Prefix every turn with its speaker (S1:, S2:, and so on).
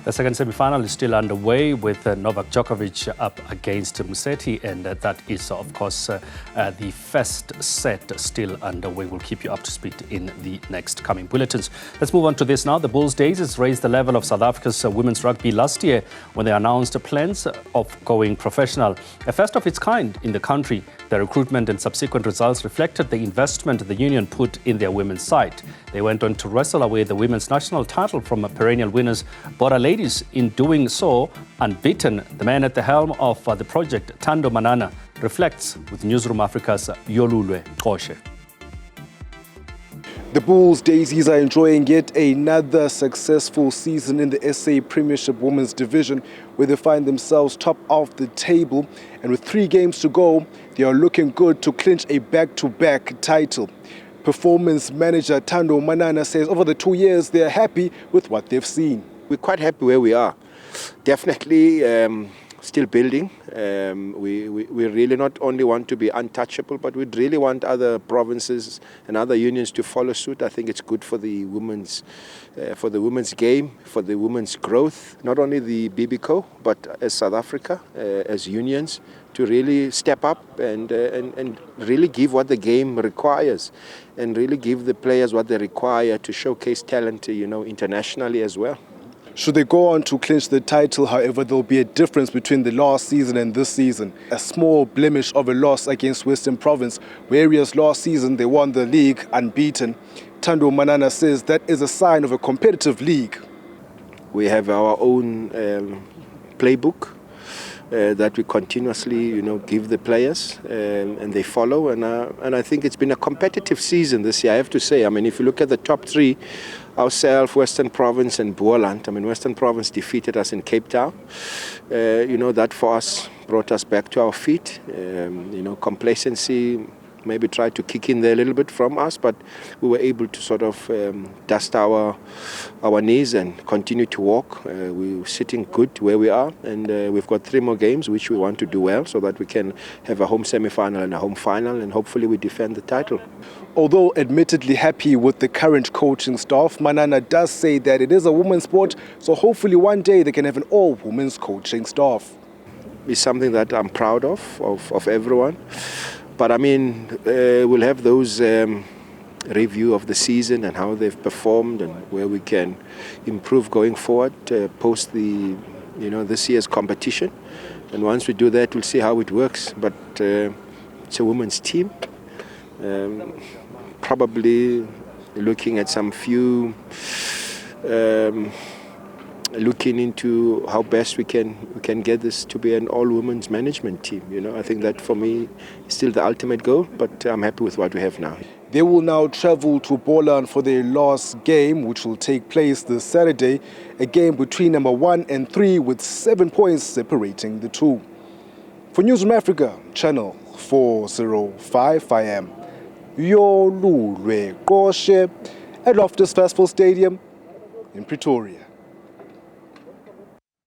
S1: The second semi-final is still underway with Novak Djokovic up against Musetti, and that is, of course, the first set still underway. We'll keep you up to speed in the next coming bulletins. Let's move on to this now. The Bulls Daisies raised the level of South Africa's women's rugby last year when they announced plans of going professional. A first of its kind in the country, the recruitment and subsequent results reflected the investment the union put in their women's side. They went on to wrestle away the women's national title from perennial winners Bora Ladies. In doing so, unbeaten, the man at the helm of the project, Thando Manana, reflects with Newzroom Afrika's Yolulwe, Qoshe.
S2: The Bulls Daisies are enjoying yet another successful season in the SA Premiership Women's Division, where they find themselves top of the table. And with 3 games to go, they are looking good to clinch a back-to-back title. Performance manager Thando Manana says over the 2 years, they are happy with what they've seen.
S3: We're quite happy where we are. Definitely still building. We really not only want to be untouchable, but we really want other provinces and other unions to follow suit. I think it's good for the women's game, for the women's growth, not only the BBCO, but as South Africa, as unions, to really step up and really give what the game requires, and really give the players what they require to showcase talent, internationally as well.
S2: Should they go on to clinch the title, however, there will be a difference between the last season and this season. A small blemish of a loss against Western Province, whereas last season they won the league unbeaten. Thando Manana says that is a sign of a competitive league.
S3: We have our own playbook that we continuously, give the players, and they follow. And I think it's been a competitive season this year, I have to say. I mean, if you look at the top 3, ourselves, Western Province and Boland. I mean, Western Province defeated us in Cape Town. That for us brought us back to our feet. Complacency maybe tried to kick in there a little bit from us, but we were able to sort of dust our knees and continue to walk. We were sitting good where we are, and we've got 3 more games which we want to do well so that we can have a home semi-final and a home final, and hopefully we defend the title.
S2: Although admittedly happy with the current coaching staff, Manana does say that it is a women's sport, so hopefully one day they can have an all-women's coaching staff.
S3: It's something that I'm proud of everyone. But I mean, we'll have those review of the season and how they've performed and where we can improve going forward post the, this year's competition. And once we do that, we'll see how it works. But it's a women's team. Probably looking at some few, looking into how best we can get this to be an all-women's management team. I think that for me is still the ultimate goal, but I'm happy with what we have now.
S2: They will now travel to Boland for their last game, which will take place this Saturday, a game between number 1 and 3 with 7 points separating the two. For Newzroom Afrika, channel 405, I am Yolulwe, Qoshe at Loftus Festival Stadium in Pretoria.